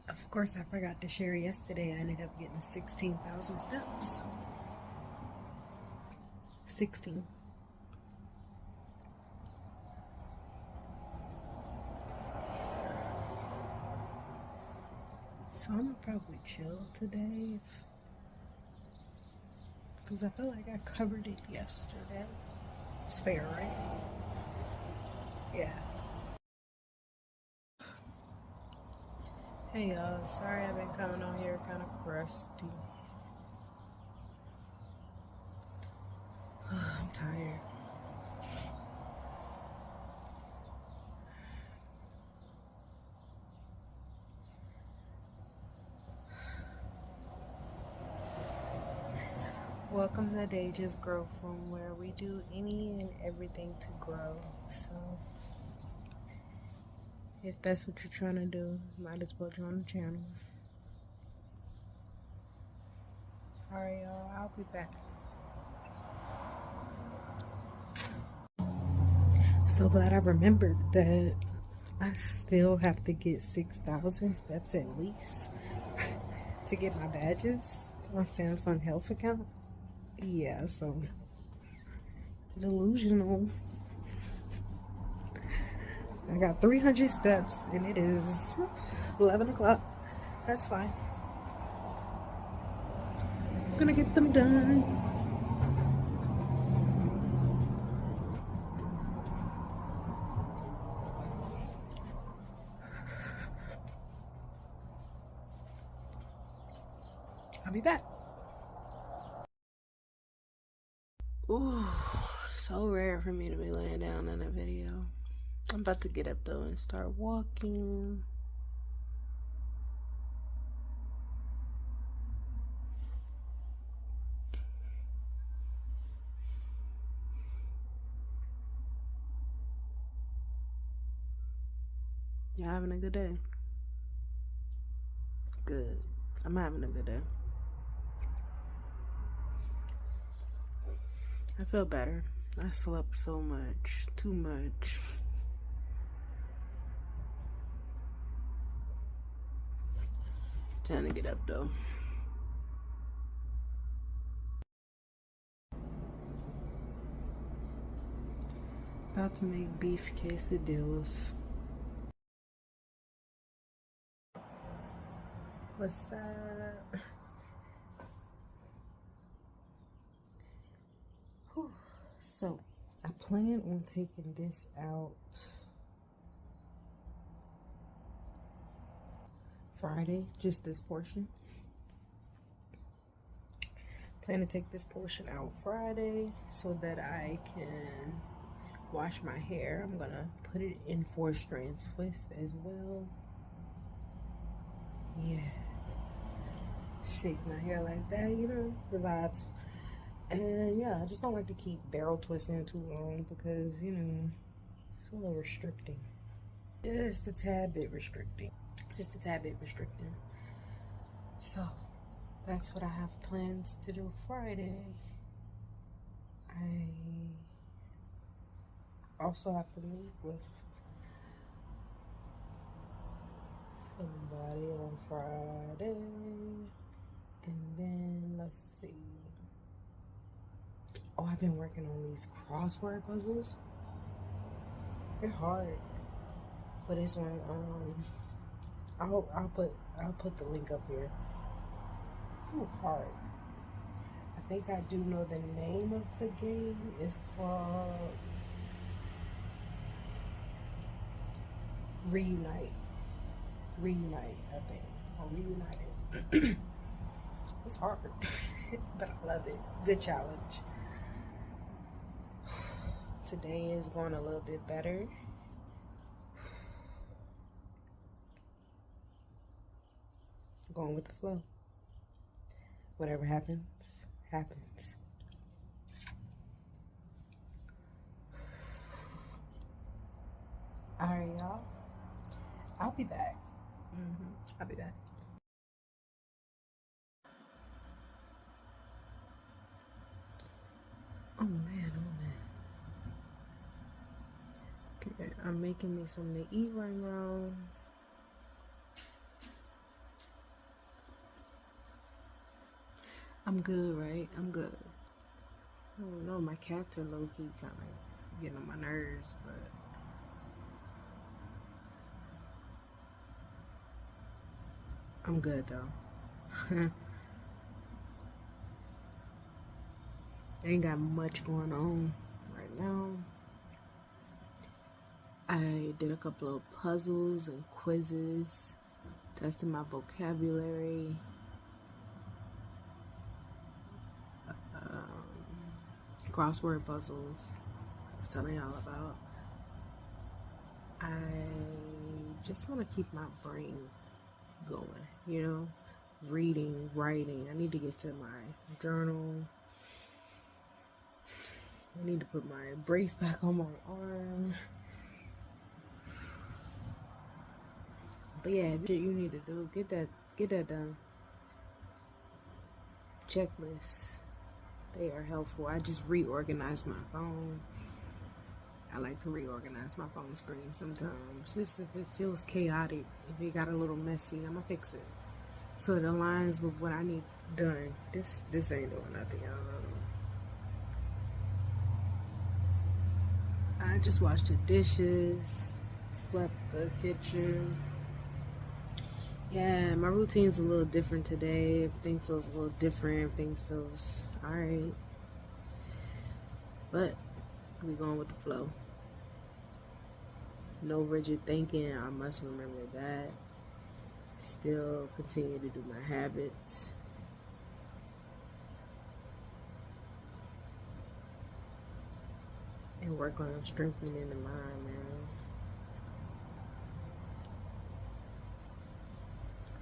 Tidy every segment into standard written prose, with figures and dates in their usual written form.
Of course, I forgot to share yesterday. I ended up getting 16,000 steps. 16. So I'm gonna probably chill today because I feel like I covered it yesterday. It's fair, right? Yeah. Hey y'all, sorry I've been coming on here kind of crusty. I'm tired. Welcome to Dage's Growth Room, where we do any and everything to grow. So, if that's what you're trying to do, might as well join the channel. Alright, y'all, I'll be back. So glad I remembered that I still have to get 6,000 steps at least to get my badges on Samsung Health account. Yeah, so delusional. I got 300 steps and it is 11 o'clock. That's fine. I'm gonna get them done. I'll be back. Ooh, so rare for me to be laying down in a video. I'm about to get up though and start walking. Y'all having a good day? Good. I'm having a good day. I feel better. I slept so much. Too much. Time to get up though. About to make beef quesadillas. What's up? Whew. So, I plan on taking this out Friday, just this portion. Plan to take this portion out Friday so that I can wash my hair. I'm gonna put it in 4-strand twist as well. Yeah. Shake my hair like that, you know, the vibes. And yeah, I just don't like to keep barrel twisting too long because, you know, it's a little restricting. Just a tad bit restricting. Just a tad bit restricting. So, that's what I have plans to do Friday. I also have to meet with somebody on Friday. And then, let's see. Oh, I've been working on these crossword puzzles. They're hard. But it's on, I'll put the link up here. Ooh, hard. I think I do know the name of the game. It's called Reunite. Reunite, I think. Or Reunited. It's hard, but I love it. Good challenge. Today is going a little bit better. Going with the flow. Whatever happens, happens. Alright, y'all. I'll be back. I'll be back. Oh man, oh man. Okay, I'm making me something to eat right now. I'm good, right? I'm good. I don't know, my cats are low-key kind of getting on my nerves, but I'm good though. Ain't got much going on right now. I did a couple of puzzles and quizzes, testing my vocabulary, crossword puzzles I was telling y'all about. I just want to keep my brain going, you know, reading, writing. I need to get to my journal. I need to put my brace back on my arm. But yeah, what you need to do, get that done. Checklists, they are helpful. I just reorganized my phone. I like to reorganize my phone screen sometimes. Just if it feels chaotic, if it got a little messy, I'm gonna fix it so it aligns with what I need done. This ain't doing nothing. I just washed the dishes, swept the kitchen. Yeah, my routine's a little different today. Everything feels a little different. Everything feels alright. But we going with the flow. No rigid thinking. I must remember that. Still continue to do my habits. And work on strengthening the mind, man.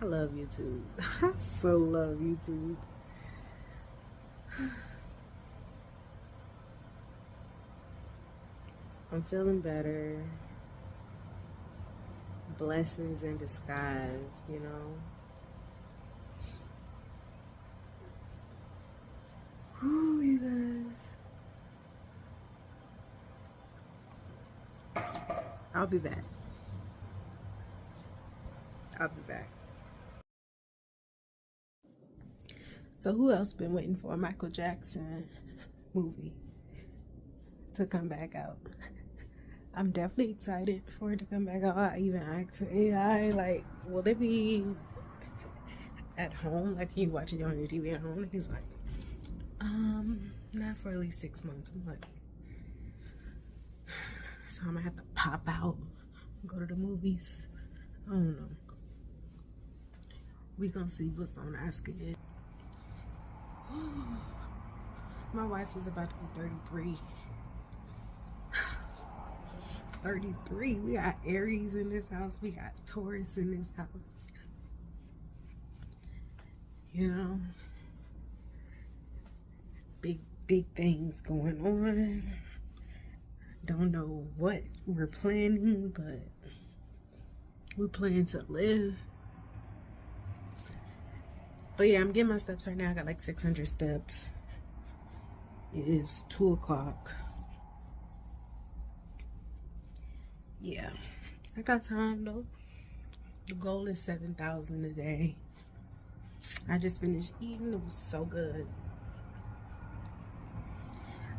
I love YouTube. I so love YouTube. I'm feeling better. Blessings in disguise, you know. Whew, you guys. I'll be back. So who else been waiting for a Michael Jackson movie to come back out? I'm definitely excited for it to come back out. I even asked AI, like, will it be at home? Like, can you watch it on your TV at home? And he's like, not for at least 6 months. I'm like, so I'm gonna have to pop out and go to the movies. I don't know. We gonna see what's on our schedule. My wife is about to be 33. 33. We got Aries in this house. We got Taurus in this house. You know, big things going on. Don't know what we're planning, but we plan to live. But yeah, I'm getting my steps right now. I got like 600 steps. It is 2 o'clock. Yeah, I got time though. The goal is 7,000 a day. I just finished eating. It was so good.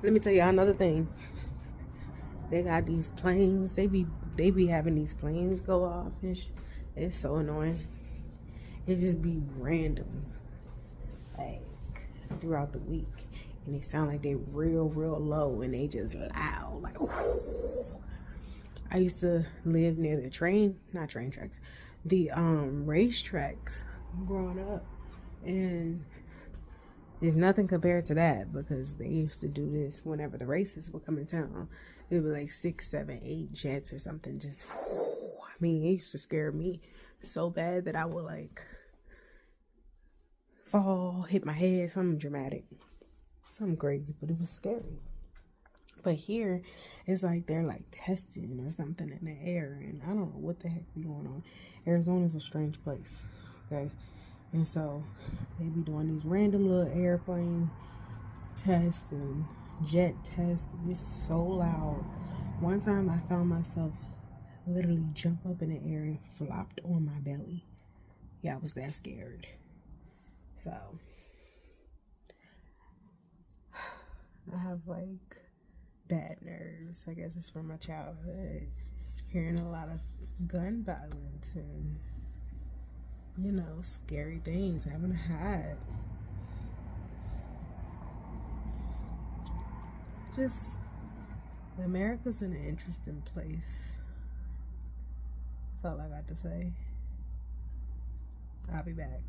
Let me tell y'all another thing. They got these planes. They be having these planes go off and it's so annoying. It just be random, like throughout the week, and they sound like they real low and they just loud, like. Ooh. I used to live near the not train tracks, the racetracks growing up, and there's nothing compared to that because they used to do this whenever the races would come in town. It would be like 6, 7, 8 jets or something. Just, I mean, it used to scare me so bad that I would like fall, hit my head, something dramatic, something crazy, but it was scary. But here, it's like they're like testing or something in the air, and I don't know what the heck be going on. Arizona's a strange place, okay? And so they be doing these random little airplane tests and jet tests. It's so loud. One time I found myself literally jump up in the air and flopped on my belly. Yeah, I was that scared. So I have like bad nerves. I guess it's from my childhood. Hearing a lot of gun violence and, you know, scary things, having to hide. Just, America's an interesting place. That's all I got to say. I'll be back.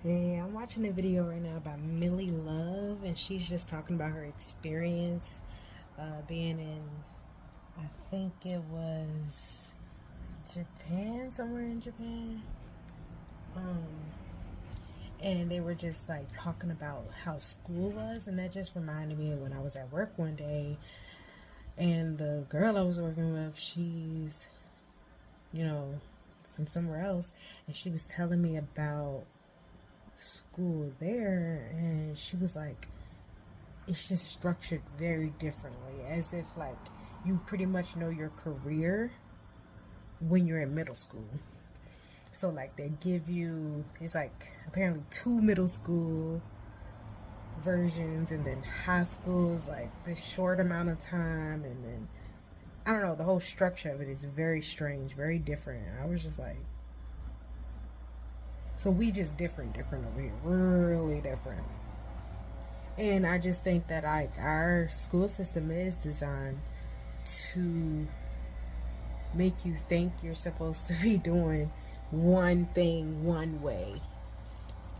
Hey, I'm watching a video right now about Millie Love, and she's just talking about her experience being in, I think it was Japan, somewhere in Japan. And they were just like talking about how school was, and that just reminded me of when I was at work one day, and the girl I was working with, she's, you know, from somewhere else, and she was telling me about school there, and she was like, it's just structured very differently, as if like you pretty much know your career when you're in middle school. So like they give you, it's like apparently 2 middle school versions, and then high school is like this short amount of time, and then I don't know, the whole structure of it is very strange, very different. I was just like, so we just different over here, really different. And I just think that like our school system is designed to make you think you're supposed to be doing one thing one way.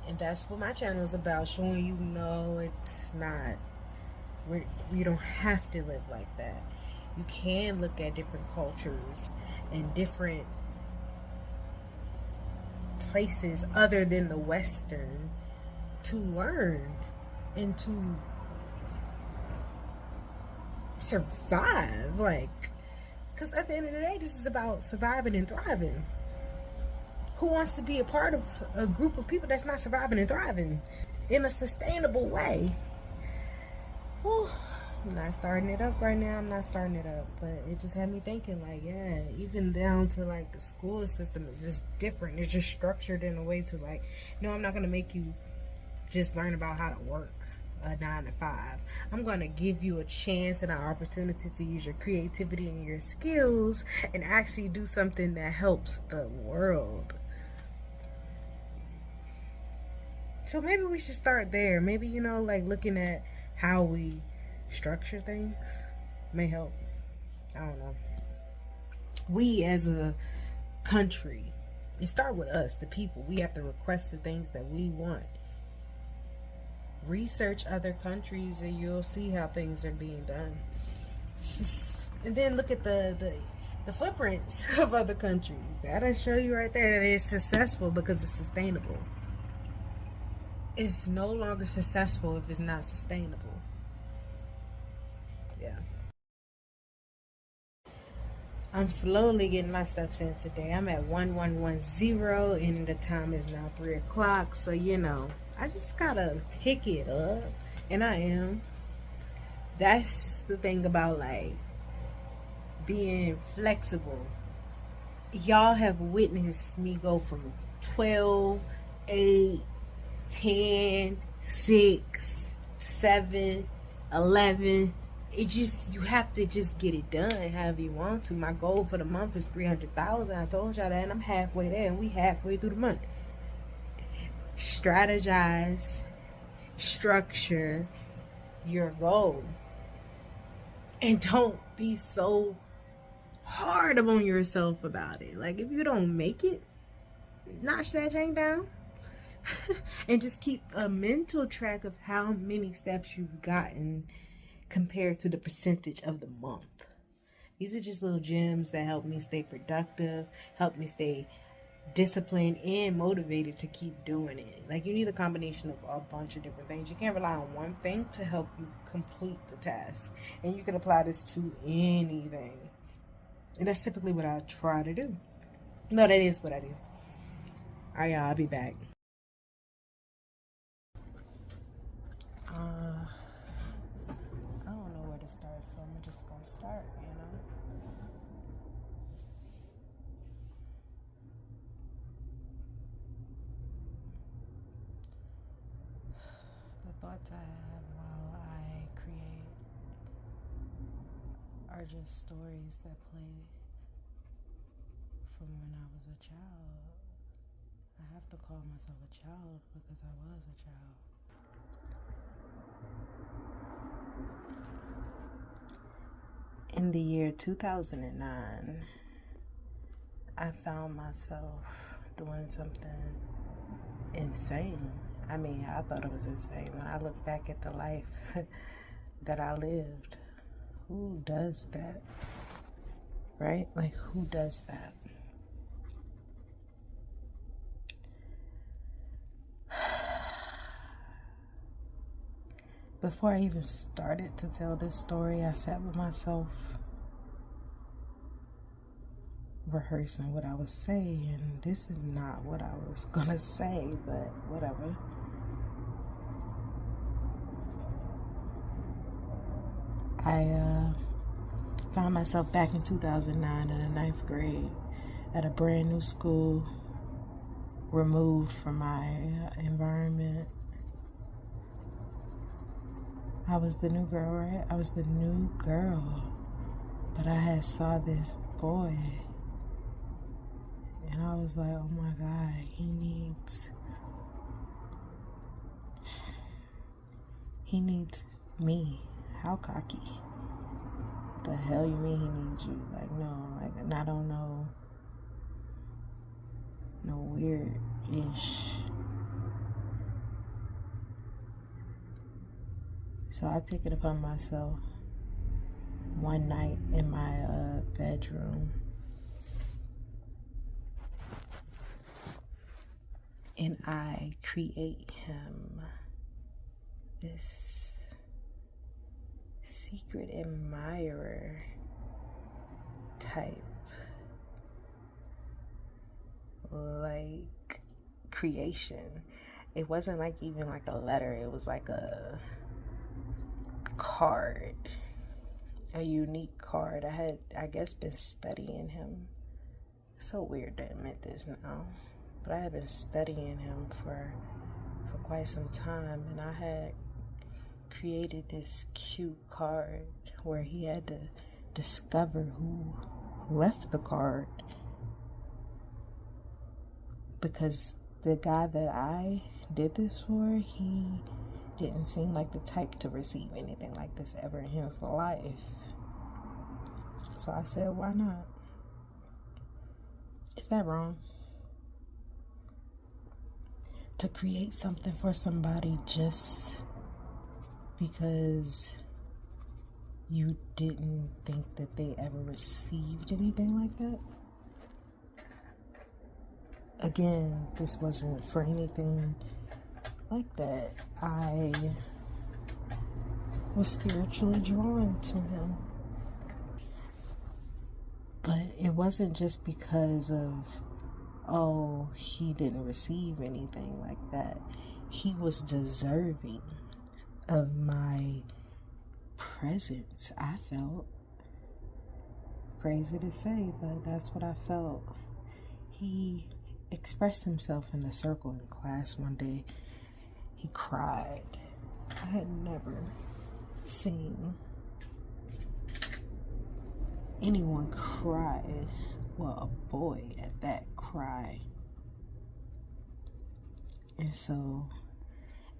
And that's what my channel is about, showing you, no, it's not. You don't have to live like that. You can look at different cultures and different places other than the Western to learn and to survive. Like, because at the end of the day, this is about surviving and thriving. Who wants to be a part of a group of people that's not surviving and thriving in a sustainable way? Whew. I'm not starting it up right now. I'm not starting it up, but it just had me thinking, like, yeah, even down to like the school system is just different. It's just structured in a way to like, no, I'm not going to make you just learn about how to work a 9 to 5. I'm going to give you a chance and an opportunity to use your creativity and your skills and actually do something that helps the world. So maybe we should start there. Maybe, you know, like looking at how we structure things may help. I don't know. We as a country, and start with us, the people, we have to request the things that we want. Research other countries and you'll see how things are being done. And then look at the footprints of other countries. That'll show you right there that it's successful because it's sustainable. It's no longer successful if it's not sustainable. Yeah. I'm slowly getting my steps in today. I'm at 1110 and the time is now 3 o'clock. So, you know, I just gotta pick it up. And I am. That's the thing about like being flexible. Y'all have witnessed me go from 12, 8, 10, 6, 7, 11. It just, you have to just get it done however you want to. My goal for the month is 300,000. I told y'all that, and I'm halfway there, and we halfway through the month. Strategize, structure your goal, and don't be so hard on yourself about it. Like, if you don't make it, notch that thing down. And just keep a mental track of how many steps you've gotten compared to the percentage of the month. These are just little gems that help me stay productive, help me stay disciplined and motivated to keep doing it. Like, you need a combination of a bunch of different things. You can't rely on one thing to help you complete the task. And you can apply this to anything. And that's typically what I try to do. No, that is what I do. All right, y'all, I'll be back. I don't know where to start, so I'm just gonna start, The thoughts I have while I create are just stories that play from when I was a child. I have to call myself a child because I was a child. In the year 2009, I found myself doing something insane. I mean, I thought it was insane. When I look back at the life that I lived, who does that? Right? Like, who does that? Before I even started to tell this story, I sat with myself, rehearsing what I was saying. This is not what I was gonna say, but whatever. I found myself back in 2009 in the 9th grade at a brand new school, removed from my environment. I was the new girl, right? I was the new girl. But I had saw this boy. And I was like, oh my God, he needs me. How cocky? The hell you mean he needs you? Like, no, like, and I don't know. No weird-ish. So I took it upon myself one night in my bedroom, and I create him this secret admirer type like creation. It wasn't like even like a letter, it was like a card, a unique card. I had, I guess, been studying him. It's so weird to admit this now, but I had been studying him for quite some time, and I had created this cute card where he had to discover who left the card, because the guy that I did this for, he didn't seem like the type to receive anything like this ever in his life. So I said, why not? Is that wrong? To create something for somebody just because you didn't think that they ever received anything like that? Again, this wasn't for anything like that. I was spiritually drawn to him. But it wasn't just because of, oh, he didn't receive anything like that. He was deserving of my presence, I felt. Crazy to say, but that's what I felt. He expressed himself in the circle in class one day. He cried. I had never seen anyone cry. Well, a boy at that cry. And so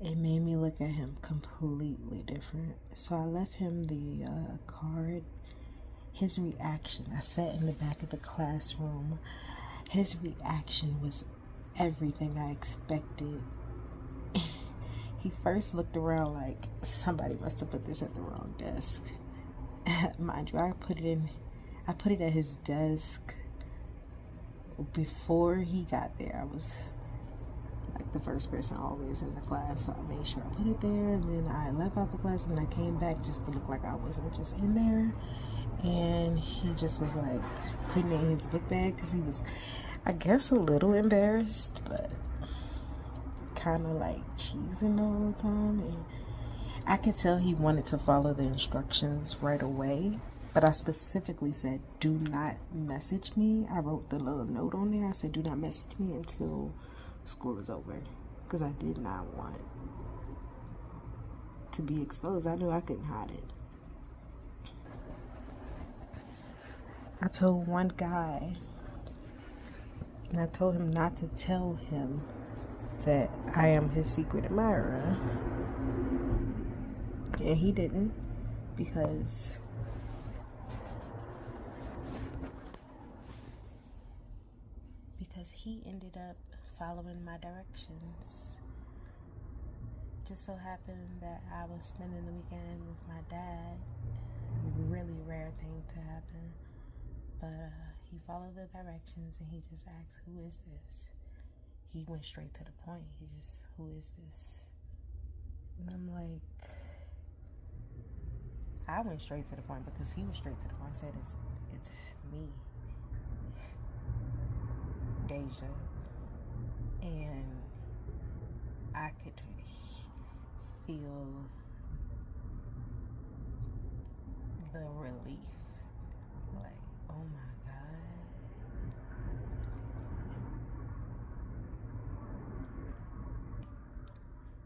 it made me look at him completely different. So I left him the card. His reaction, I sat in the back of the classroom. His reaction was everything I expected. He first looked around like somebody must have put this at the wrong desk. Mind you, I put it at his desk before he got there. I was like the first person always in the class, so I made sure I put it there, and then I left out the class and I came back just to look like I wasn't just in there. And he just was like putting it in his book bag because he was, I guess, a little embarrassed, but kind of like cheesing the whole time. And I could tell he wanted to follow the instructions right away, but I specifically said, do not message me. I wrote the little note on there. I said, do not message me until school is over, because I did not want to be exposed. I knew I couldn't hide it. I told one guy, and I told him not to tell him that I am his secret admirer. And he didn't, because he ended up following my directions. Just so happened that I was spending the weekend with my dad. Really rare thing to happen. But he followed the directions and he just asked, who is this? He went straight to the point. Who is this? And I'm like, I went straight to the point because he was straight to the point. I said, it's me, Deja. And I could feel the relief. Like, oh my God.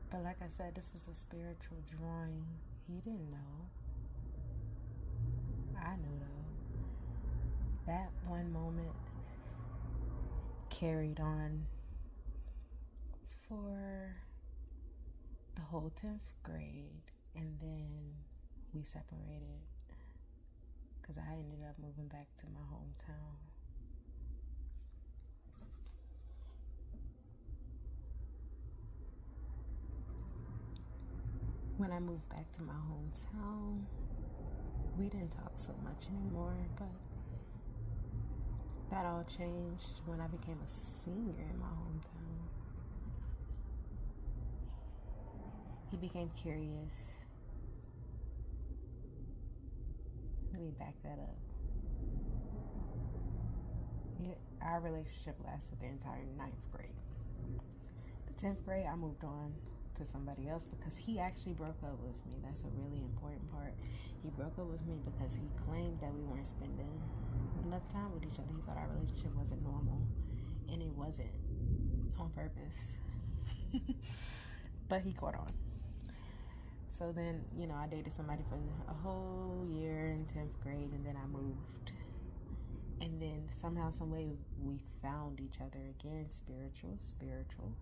But like I said, this was a spiritual drawing. He didn't know. I knew though. That one moment carried on for the whole 10th grade, and then we separated because I ended up moving back to my hometown. When I moved back to my hometown, we didn't talk so much anymore, but that all changed when I became a senior in my hometown. He became curious. Let me back that up. Our relationship lasted the entire 9th grade. The 10th grade, I moved on to somebody else because he actually broke up with me. That's a really important part. He broke up with me because he claimed that we weren't spending enough time with each other. He thought our relationship wasn't normal, and it wasn't on purpose. But he caught on. So then, I dated somebody for a whole year in 10th grade, and then I moved. And then somehow, some way, we found each other again, spiritual.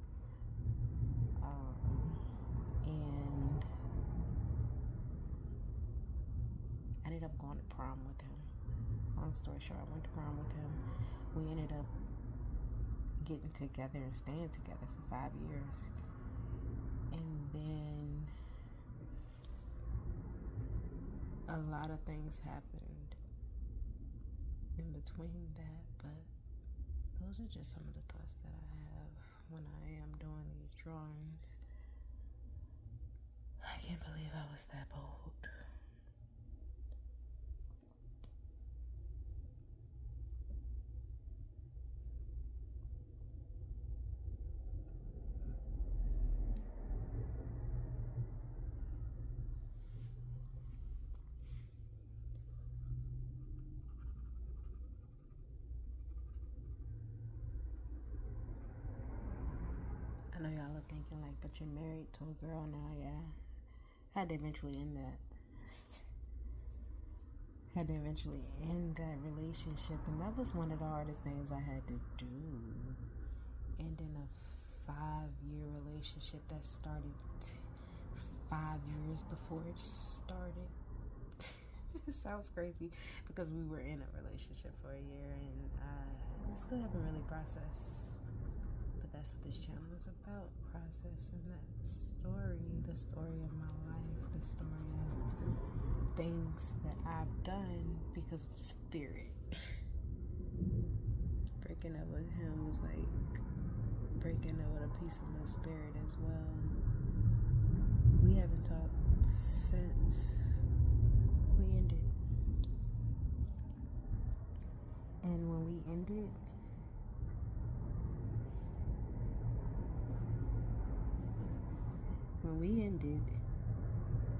And I ended up going to prom with him. Long story short, I went to prom with him. We ended up getting together and staying together for 5 years. And then a lot of things happened in between that, but those are just some of the thoughts that I have when I am doing these drawings. I can't believe I was that bold. I know y'all are thinking like, but you're married to a girl now, yeah. Had to eventually end that. Had to eventually end that relationship, and that was one of the hardest things I had to do. Ending a 5-year relationship that started 5 years before it started. It sounds crazy because we were in a relationship for a year, and I still haven't really processed. But that's what this channel is about, processing that story, the story of my life, the story of things that I've done because of spirit. Breaking up with him was like breaking up with a piece of my spirit as well. We haven't talked since we ended. And when we ended,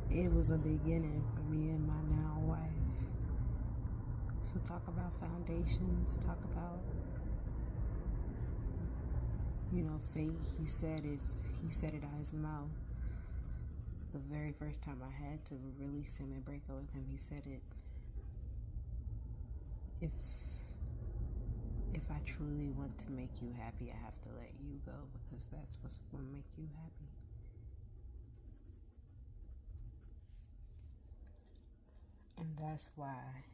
it was a beginning for me and my now wife. So talk about foundations, talk about, fate. He said it out his mouth. The very first time I had to release him and break up with him, he said it. If I truly want to make you happy, I have to let you go, because that's what's going to make you happy. And that's why,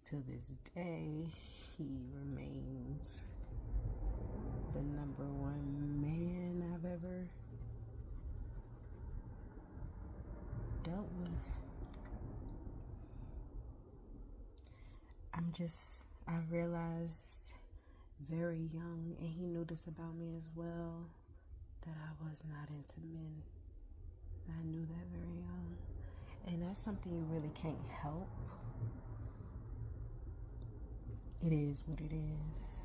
to this day, he remains the number one man I've ever dealt with. I realized very young, and he knew this about me as well, that I was not into men. I knew that very young. And that's something you really can't help. It is what it is.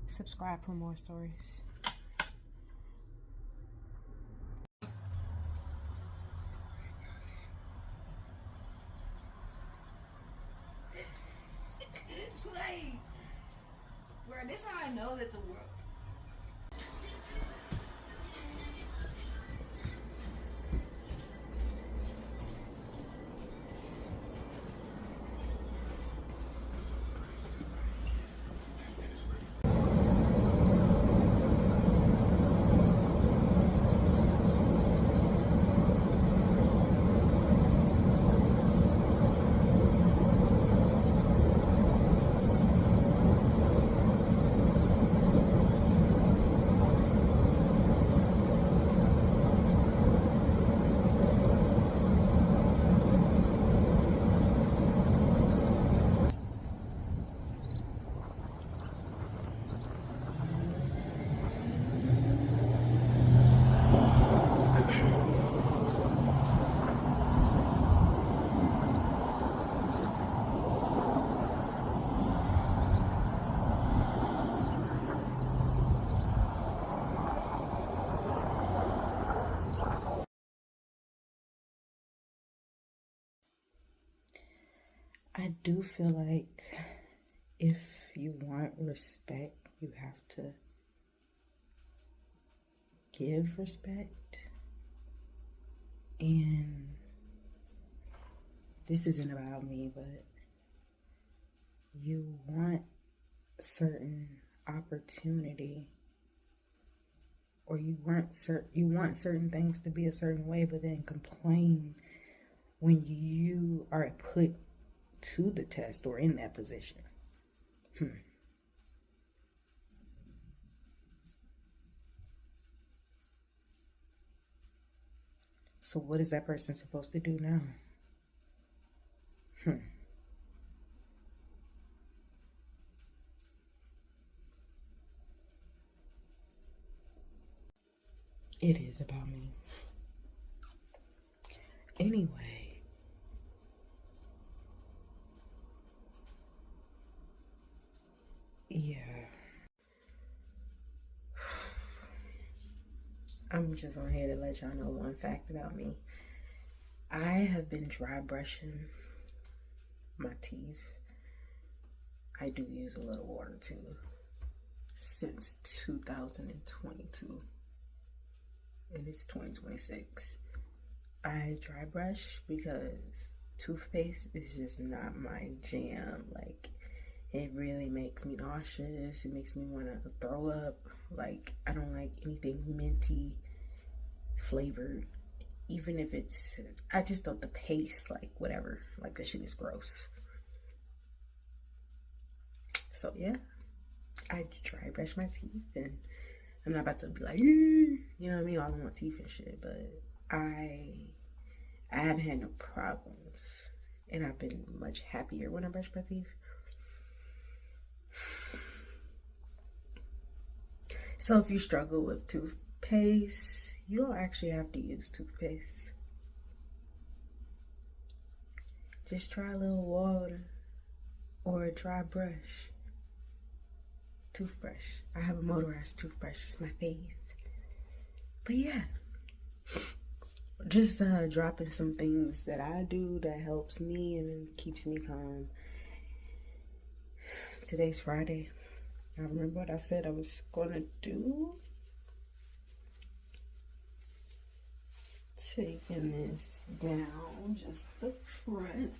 Subscribe for more stories. Like, bro, this how I know that the world. I do feel like if you want respect, you have to give respect. And this isn't about me, but you want certain opportunity, or you want certain things to be a certain way, but then complain when you are put to the test or in that position. So what is that person supposed to do now? It is about me. Anyway, yeah. I'm just on here to let y'all know one fact about me. I have been dry brushing my teeth. I do use a little water too. since 2022, and it's 2026. I dry brush because toothpaste is just not my jam. Like, it really makes me nauseous. It makes me want to throw up. Like, I don't like anything minty flavored. Even if it's, I just thought the paste, like, whatever. Like, that shit is gross. So, yeah. I dry brush my teeth, and I'm not about to be like, you know what I mean? All in my teeth and shit, but I haven't had no problems, and I've been much happier when I brush my teeth. So if you struggle with toothpaste, you don't actually have to use toothpaste. Just try a little water or a dry brush. Toothbrush. I have a motorized toothbrush. It's my fave. But yeah, just dropping some things that I do that helps me and keeps me calm. Today's Friday. I remember what I said I was gonna do. Taking this down, just the front.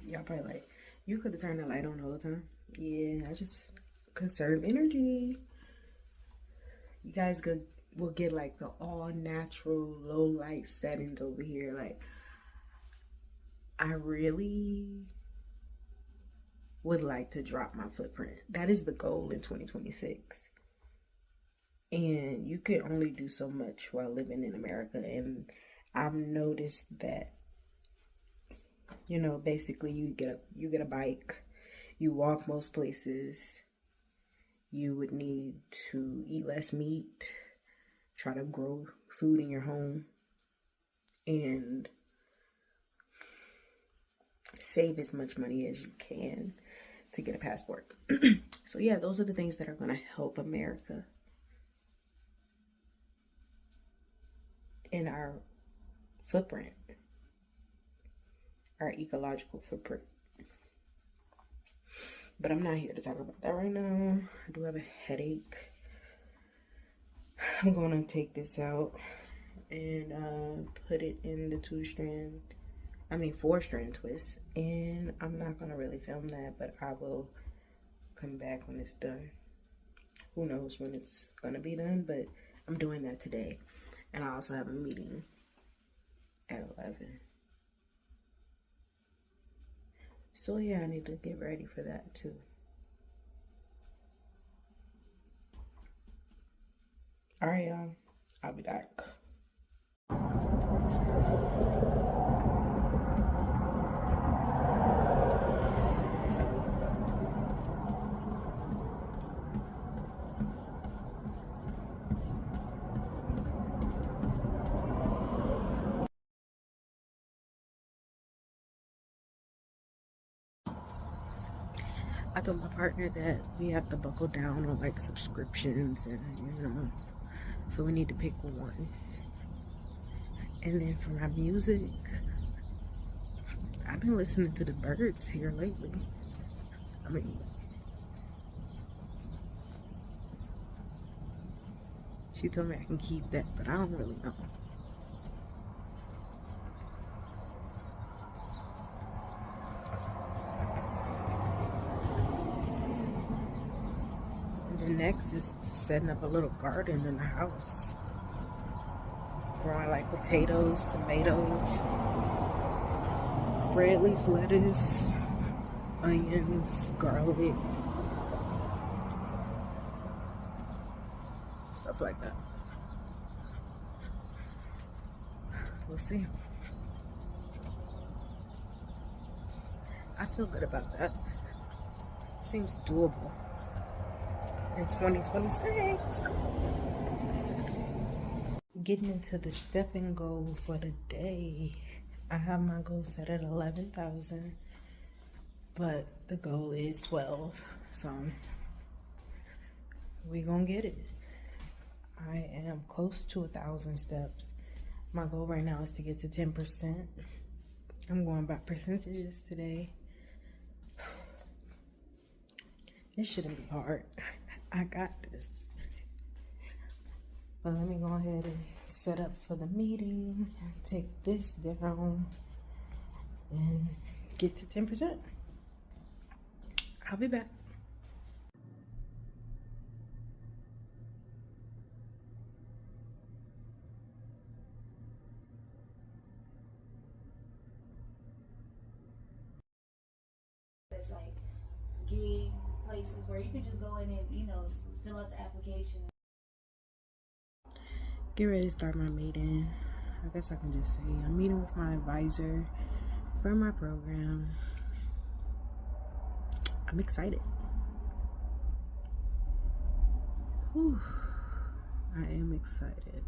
Y'all probably like, you could have turned the light on the whole time. Yeah, I just conserve energy. You guys will get like the all natural low light settings over here. Like, I really would like to drop my footprint. That is the goal in 2026. And you can only do so much while living in America. And I've noticed that, you know, basically you get a bike, you walk most places, you would need to eat less meat, try to grow food in your home, and save as much money as you can to get a passport. So yeah, those are the things that are going to help America in our footprint, our ecological footprint. But I'm not here to talk about that right now. I do have a headache. I'm going to take this out and put it in the 4-strand twist. And I'm not going to really film that, but I will come back when it's done. Who knows when it's going to be done, but I'm doing that today. And I also have a meeting at 11. So yeah, I need to get ready for that too. All right, y'all. I'll be back. I told my partner that we have to buckle down on like subscriptions, and you know, so we need to pick one. And then for my music, I've been listening to the Birds here lately. I mean, she told me I can keep that, but I don't really know. The next is setting up a little garden in the house. Growing like potatoes, tomatoes, red leaf lettuce, onions, garlic, stuff like that. We'll see. I feel good about that. Seems doable. In 2026. Getting into the stepping goal for the day. I have my goal set at 11,000, but the goal is 12. So we gonna get it. I am close to 1,000 steps. My goal right now is to get to 10%. I'm going by percentages today. This shouldn't be hard. I got this. But let me go ahead and set up for the meeting. Take this down and get to 10%. I'll be back. There's like gig places where you could just go in and, you know, fill out the application. Get ready to start my meeting. I guess I can just say I'm meeting with my advisor for my program. I'm excited. Whew. I am excited.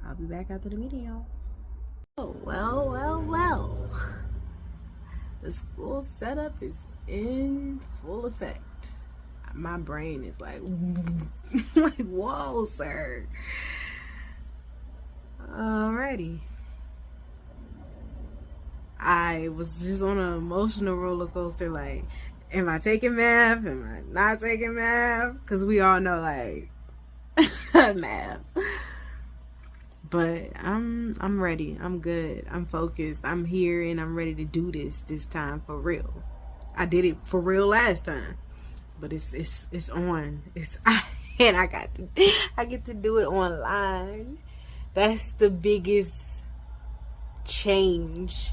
I'll be back after the meeting, y'all. Oh, well. The school setup is in full effect. My brain is like, like, whoa, sir. Alrighty. I was just on an emotional roller coaster. Like, am I taking math? Am I not taking math? Because we all know, like, math. But I'm ready. I'm good. I'm focused. I'm here and I'm ready to do this time for real. I did it for real last time, but it's on. And I get to do it online. That's the biggest change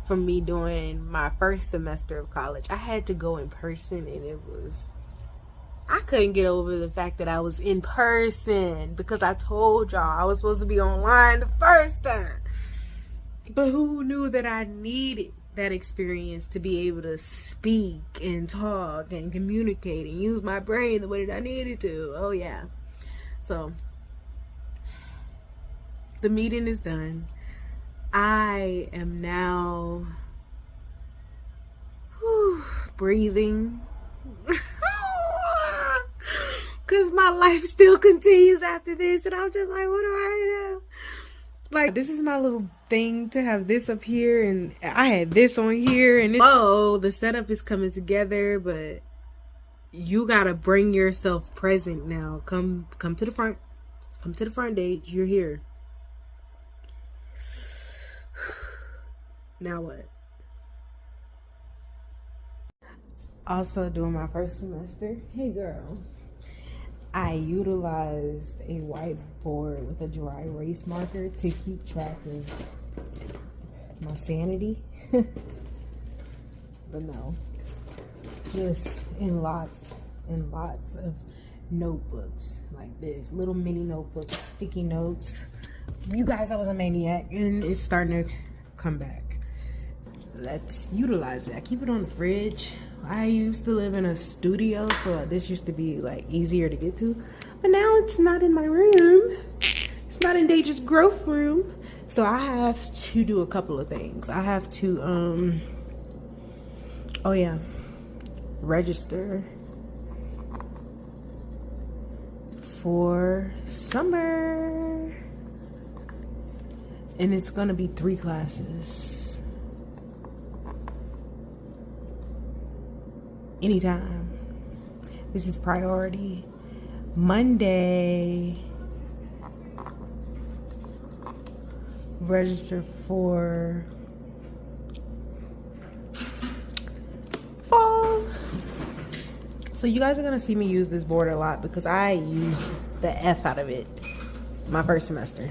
from me doing my first semester of college. I had to go in person, and I couldn't get over the fact that I was in person, because I told y'all I was supposed to be online the first time. But who knew that I needed that experience to be able to speak and talk and communicate and use my brain the way that I needed to? Oh yeah. So the meeting is done. I am now breathing. Because my life still continues after this. And I'm just like, what do I do? Like, this is my little thing to have this up here. And I had this on here. And the setup is coming together. But you got to bring yourself present now. Come to the front. Come to the front, Date. You're here. Now what? Also doing my first semester. Hey, girl. I utilized a whiteboard with a dry erase marker to keep track of my sanity. But no, just in lots and lots of notebooks like this, little mini notebooks, sticky notes. You guys, I was a maniac, and it's starting to come back. Let's utilize it. I keep it on the fridge. I used to live in a studio, so this used to be like easier to get to, but now it's not in my room. It's not in Deja's growth room. So I have to do a couple of things. I have to register for summer, and it's gonna be 3 classes. Anytime. This is priority. Monday, register for fall. So you guys are gonna see me use this board a lot because I use the F out of it my first semester.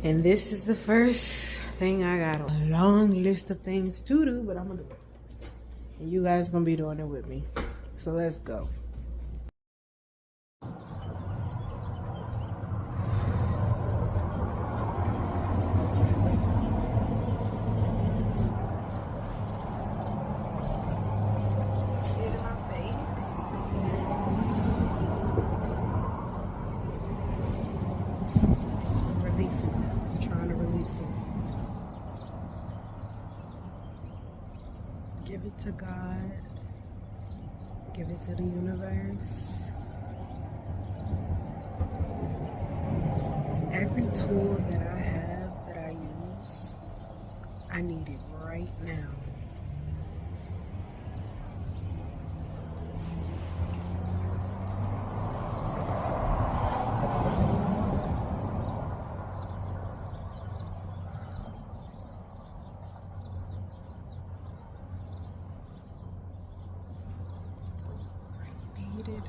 And this is the first thing. I got a long list of things to do, but I'm gonna do it. And you guys gonna be doing it with me. So let's go. See it in my face? I'm releasing it. I'm trying to release it. Give it to God. Give it to the universe. Every tool that I have I need it right now. I need it.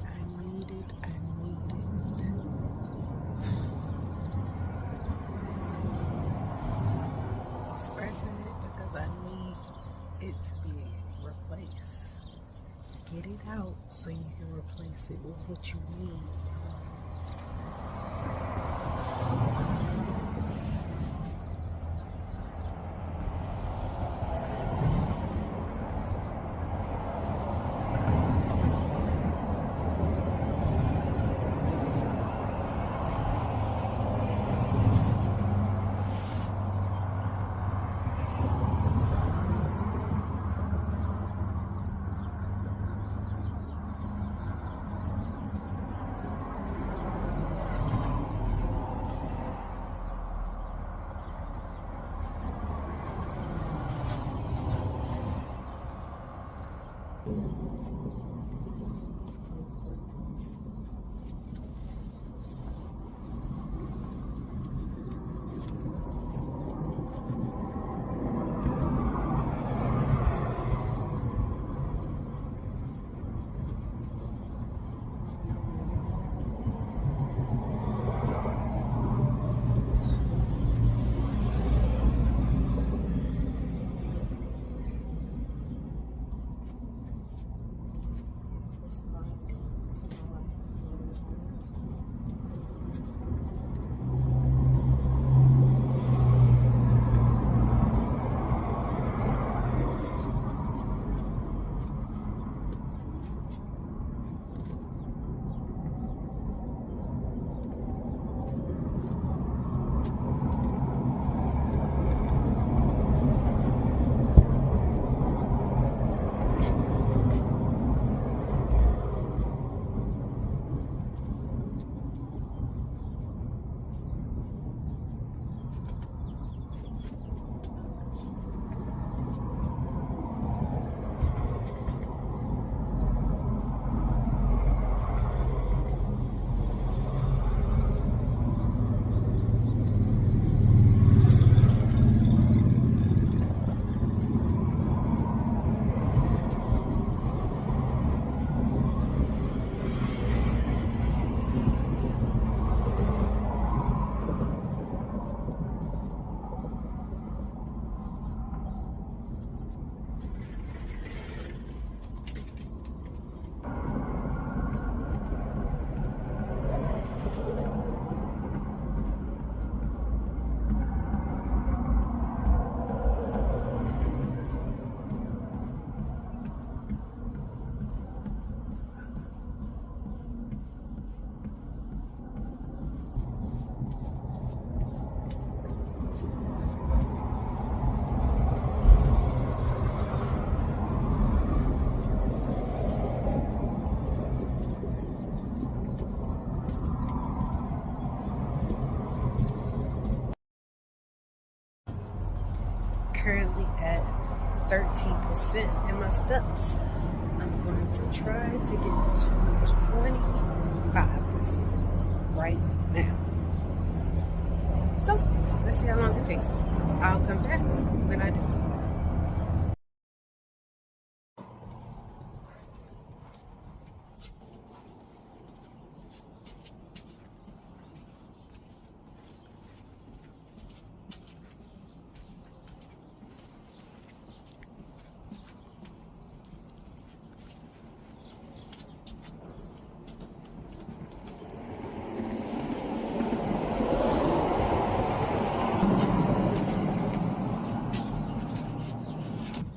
Expressing it because I need it to be replaced. Get it out so you can replace it with what you need. Currently at 13% in my steps. I'm going to try to get to 25% right now. So let's see how long it takes me. I'll come back when I do.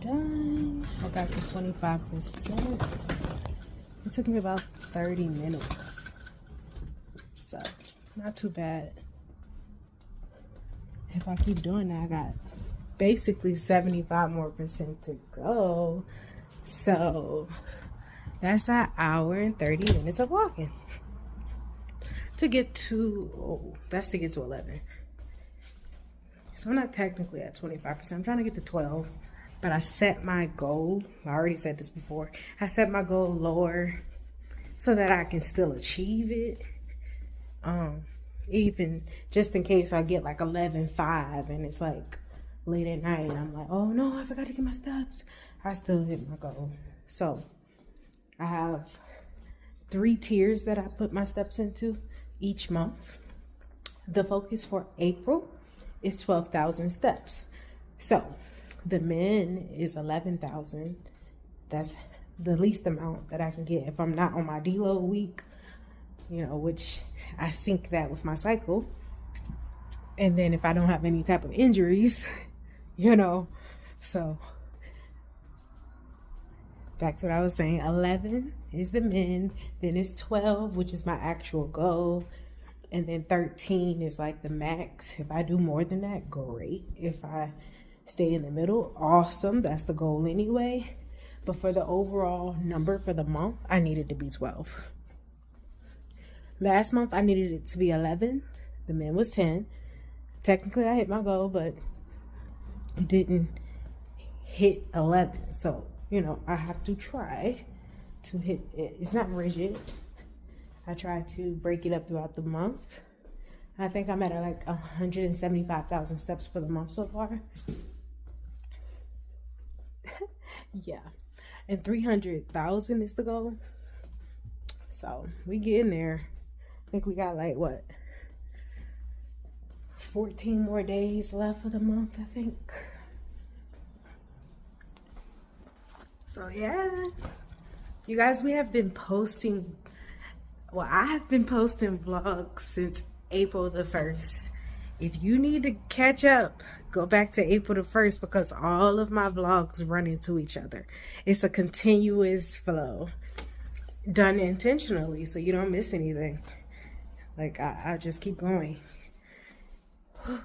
Done. I got to 25%. It took me about 30 minutes. So, not too bad. If I keep doing that, I got basically 75% more to go. So, that's an hour and 30 minutes of walking. To get to, that's to get to 11. So I'm not technically at 25%. I'm trying to get to 12. But I set my goal. I already said this before. I set my goal lower so that I can still achieve it. Even just in case I get like 11.5 and it's like late at night and I'm like, oh no, I forgot to get my steps. I still hit my goal. So I have 3 tiers that I put my steps into each month. The focus for April is 12,000 steps. So the men is 11,000. That's the least amount that I can get if I'm not on my deload week, you know, which I sync that with my cycle. And then if I don't have any type of injuries, you know, so back to what I was saying, 11 is the men, then it's 12, which is my actual goal, and then 13 is like the max. If I do more than that, great. If I stay in the middle, awesome, that's the goal anyway. But for the overall number for the month, I needed to be 12. Last month I needed it to be 11. The men was 10. Technically I hit my goal, but it didn't hit 11. So, you know, I have to try to hit it. It's not rigid. I try to break it up throughout the month. I think I'm at like 175,000 steps for the month so far. Yeah. And 300,000 is the goal. So we getting there. I think we got like what? 14 more days left of the month, I think. So yeah, you guys, we have been posting, well, I have been posting vlogs since April the 1st. If you need to catch up, go back to April the 1st because all of my vlogs run into each other. It's a continuous flow done intentionally so you don't miss anything. Like I just keep going. All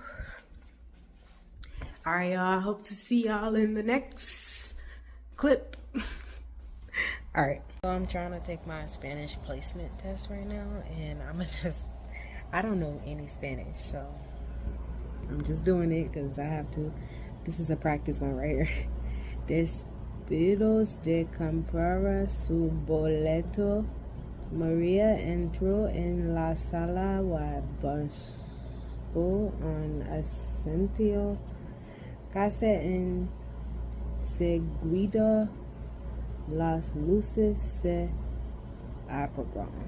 right, y'all, I hope to see y'all in the next clip. All right, so I'm trying to take my Spanish placement test right now, and I don't know any Spanish, so I'm just doing it because I have to. This is a practice one right here. Después de comprar su boleto, Maria entró en la sala y buscó un asiento casi enseguida. Las luces se apagaron.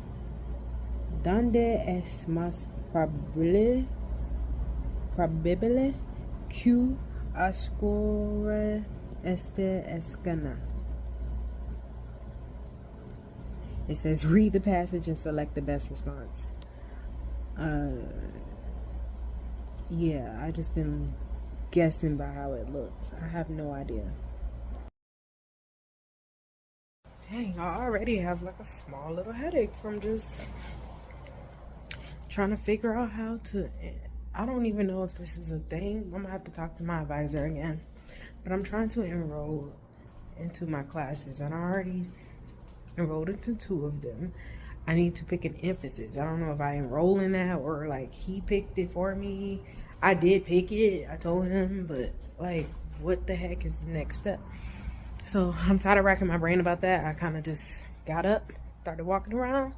¿Dónde es más probable que oscure esta escena? It says read the passage and select the best response. Yeah, I just been guessing by how it looks. I have no idea. Dang, I already have like a small little headache from just trying to figure out how to. I don't even know if this is a thing. I'm gonna have to talk to my advisor again. But I'm trying to enroll into my classes, and I already enrolled into 2 of them. I need to pick an emphasis. I don't know if I enroll in that or like he picked it for me. I did pick it. I told him, but like, what the heck is the next step? So I'm tired of racking my brain about that. I kind of just got up, started walking around,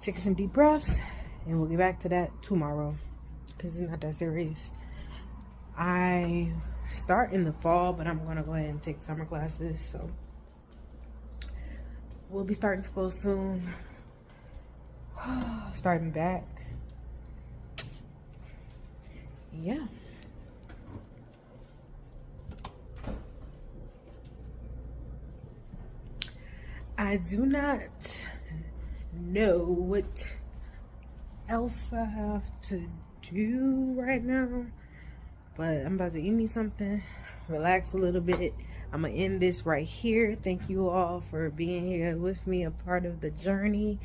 taking some deep breaths, and we'll get back to that tomorrow because it's not that serious. I start in the fall, but I'm going to go ahead and take summer classes. So we'll be starting school soon. Starting back. Yeah. I do not know what else I have to do right now, but I'm about to eat me something, relax a little bit. I'm gonna end this right here. Thank you all for being here with me, a part of the journey.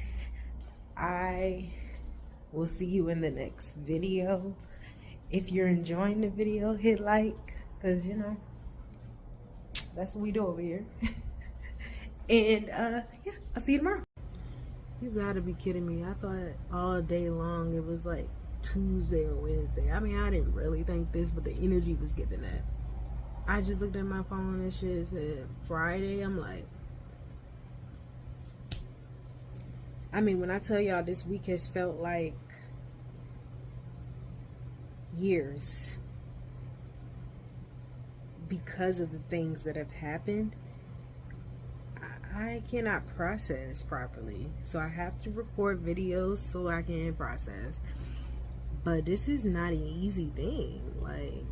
I will see you in the next video. If you're enjoying the video, hit like, because you know that's what we do over here. And yeah, I'll see you tomorrow. You gotta be kidding me. I thought all day long it was like Tuesday or Wednesday. I mean, I didn't really think this, but the energy was giving that. I just looked at my phone and shit said Friday. I'm like, I mean, when I tell y'all this week has felt like years because of the things that have happened, I cannot process properly. So I have to record videos so I can process. But this is not an easy thing. Like,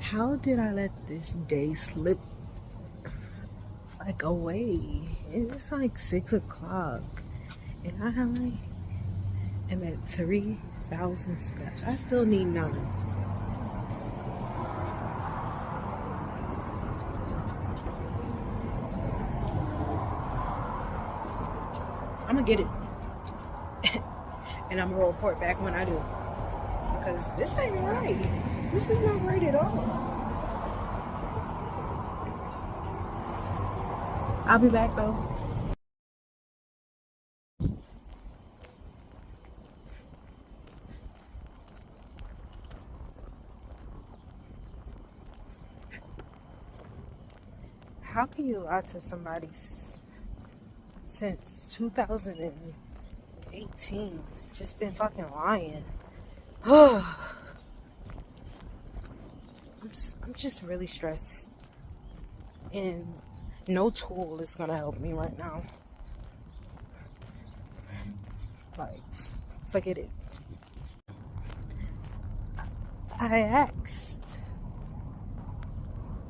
how did I let this day slip like away? It's like 6 o'clock and I am at 3,000 steps. I still need 9. I'm gonna get it and I'm gonna report back when I do, because this ain't right. This is not right at all. I'll be back though. How can you lie to somebody since 2018? Just been fucking lying. I'm just really stressed. And no tool is gonna help me right now. Like, forget it. I asked,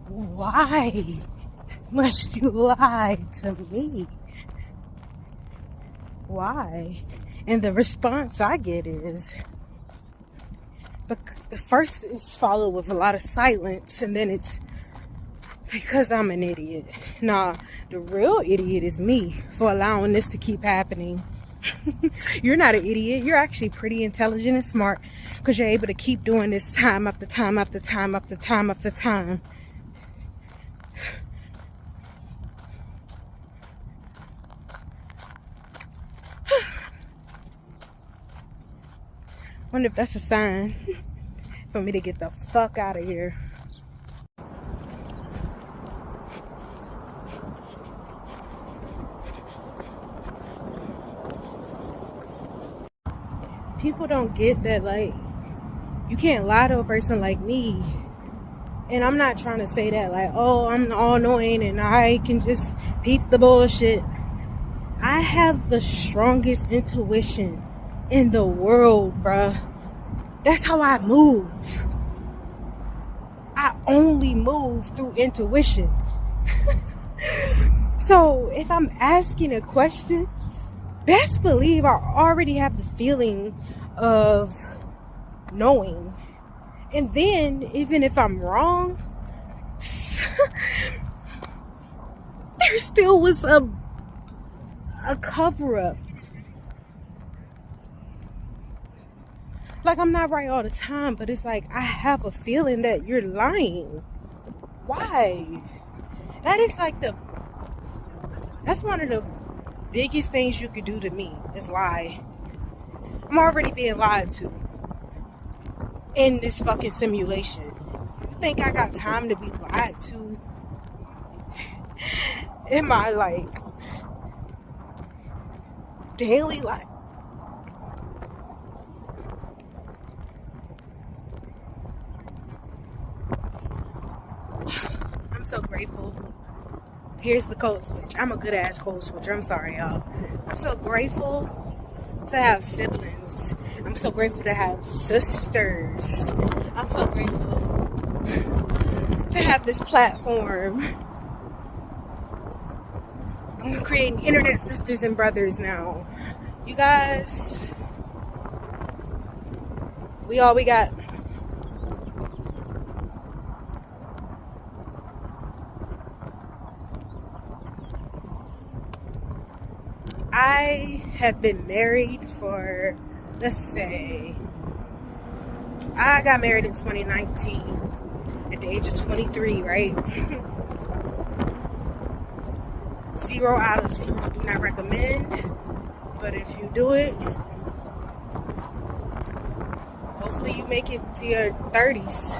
why must you lie to me? Why? And the response I get is, first it's followed with a lot of silence, and then it's because I'm an idiot. Nah, the real idiot is me for allowing this to keep happening. You're not an idiot. You're actually pretty intelligent and smart, because you're able to keep doing this time after time after time after time after time. Wonder if that's a sign for me to get the fuck out of here. People don't get that, like, you can't lie to a person like me. And I'm not trying to say that, like, oh, I'm all knowing and I can just peep the bullshit. I have the strongest intuition in the world, bruh. That's how I move. I only move through intuition. So if I'm asking a question, best believe I already have the feeling of knowing. And then, even if I'm wrong, there still was a cover-up. Like, I'm not right all the time, but it's like I have a feeling that you're lying. Why? That's one of the biggest things you could do to me, is lie. I'm already being lied to in this fucking simulation. You think I got time to be lied to in my, like, daily life? I'm so grateful. Here's the code switch. I'm a good ass code switcher. I'm sorry, y'all. I'm so grateful to have siblings. I'm so grateful to have sisters. I'm so grateful to have this platform. I'm creating internet sisters and brothers now. You guys, we all we got. I have been married for, let's say, I got married in 2019 at the age of 23, right? 0 out of 0. Do not recommend. But if you do it, hopefully you make it to your 30s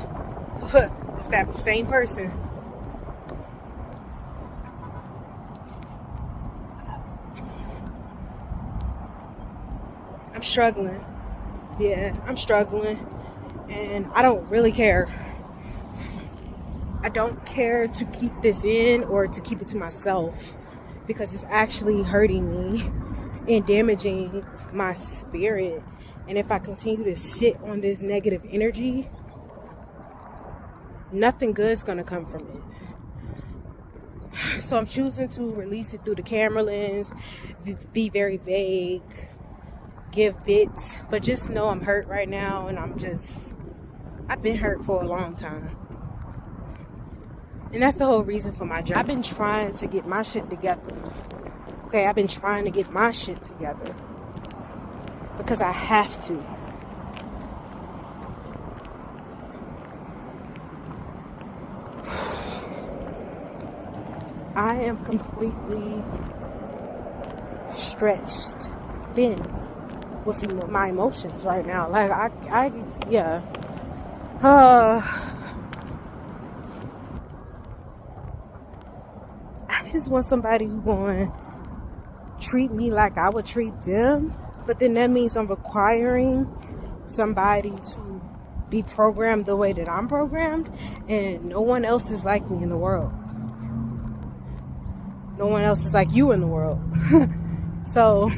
with that same person. I'm struggling. Yeah, I'm struggling. And I don't really care. I don't care to keep this in or to keep it to myself, because it's actually hurting me and damaging my spirit. And if I continue to sit on this negative energy, nothing good's gonna come from it. So I'm choosing to release it through the camera lens, be very vague, give bits, but just know I'm hurt right now, and I've been hurt for a long time. And that's the whole reason for my journey. I've been trying to get my shit together. Okay, I've been trying to get my shit together because I have to. I am completely stretched thin with my emotions right now. Like, yeah. I just want somebody who's going to treat me like I would treat them. But then that means I'm requiring somebody to be programmed the way that I'm programmed. And no one else is like me in the world. No one else is like you in the world. So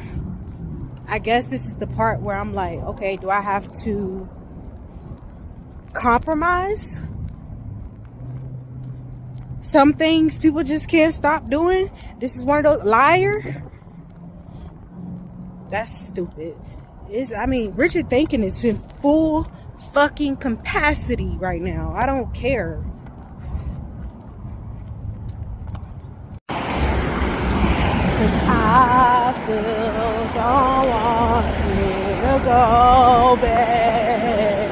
I guess this is the part where I'm like, okay, do I have to compromise? Some things people just can't stop doing. This is one of those. Liar? That's stupid. Richard thinking is in full fucking capacity right now. I don't care. Cause I still don't want you to go back.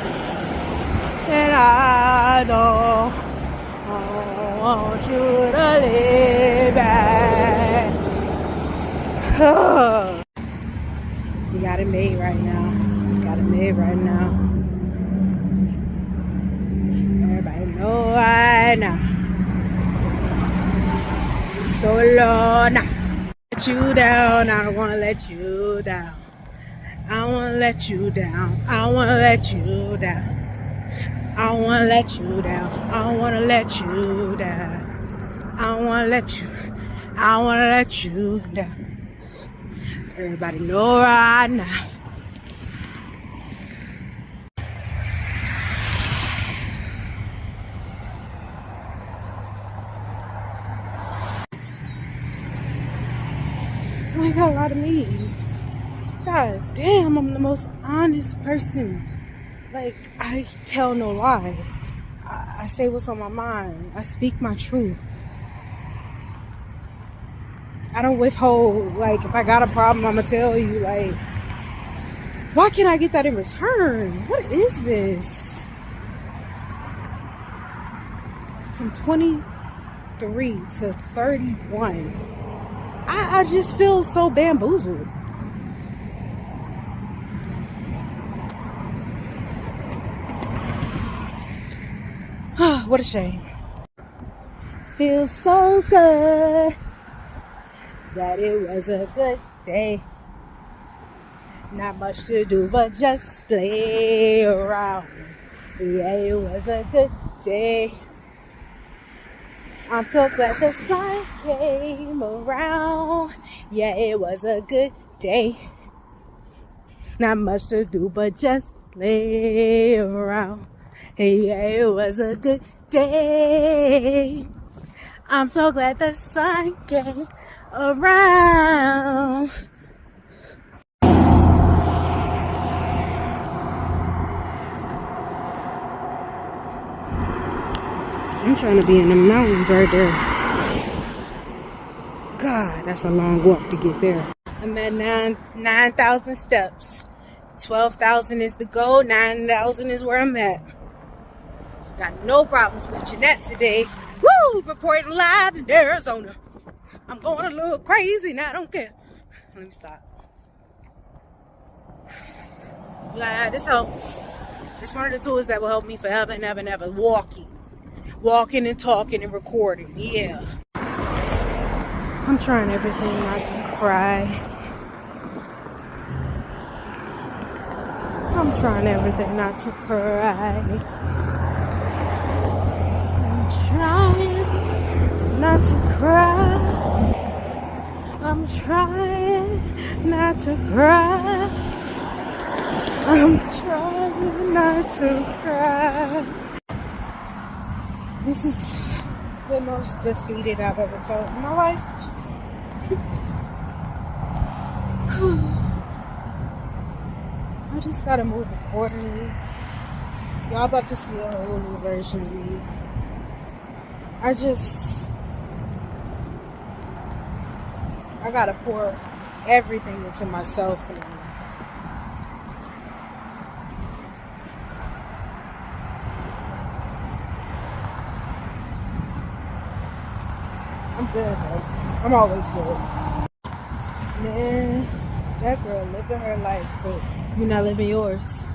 And I don't want you to live back. You got it made right now. Everybody know right now. So low now. Let you down. I don't wanna let you down. I wanna let you down. I wanna let you down. I wanna let you down. I wanna let you down. I wanna let you down. Everybody know right now. I got a lot of me. God damn, I'm the most honest person. Like, I tell no lie. I say what's on my mind. I speak my truth. I don't withhold. Like, if I got a problem, I'm gonna tell you. Like, why can't I get that in return? What is this? From 23 to 31, I just feel so bamboozled. What a shame. Feels so good that it was a good day. Not much to do but just play around. Yeah, it was a good day. I'm so glad the sun came around. Yeah, it was a good day. Not much to do but just play around. Yeah, it was a good day. I'm so glad the sun came around. I'm trying to be in the mountains right there. God, that's a long walk to get there. I'm at 9,000 steps. 12,000 is the goal. 9,000 is where I'm at. Got no problems with Jeanette today. Woo! Reporting live in Arizona. I'm going a little crazy and I don't care. Let me stop. Yeah, this helps. It's one of the tools that will help me forever and ever and ever. Walking and talking and recording. Yeah. I'm trying everything not to cry. I'm trying everything not to cry. I'm trying not to cry. I'm trying not to cry. I'm trying not to cry. This is the most defeated I've ever felt in my life. I just gotta move accordingly. Y'all about to see a whole new version of me. I gotta pour everything into myself now. I'm good though. I'm always good. Man, that girl living her life, but you're not living yours.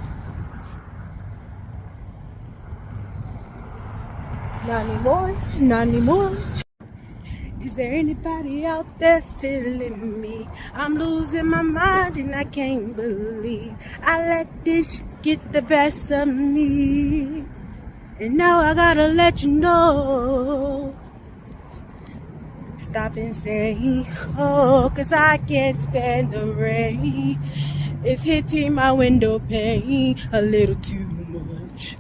Not anymore. Not anymore. Is there anybody out there feeling me? I'm losing my mind and I can't believe I let this get the best of me. And now I gotta let you know. Stop and say, oh, 'cause I can't stand the rain. It's hitting my window pane a little too much.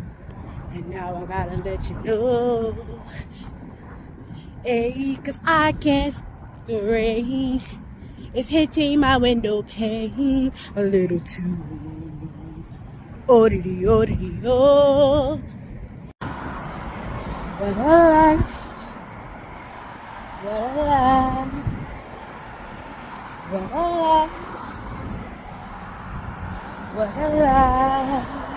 And now I gotta let you know. Hey, 'cause I can't stand the rain. It's hitting my window pane a little too. Oh-dee-dee, oh-dee-dee, oh. What a life. What a life. What a life. What a life.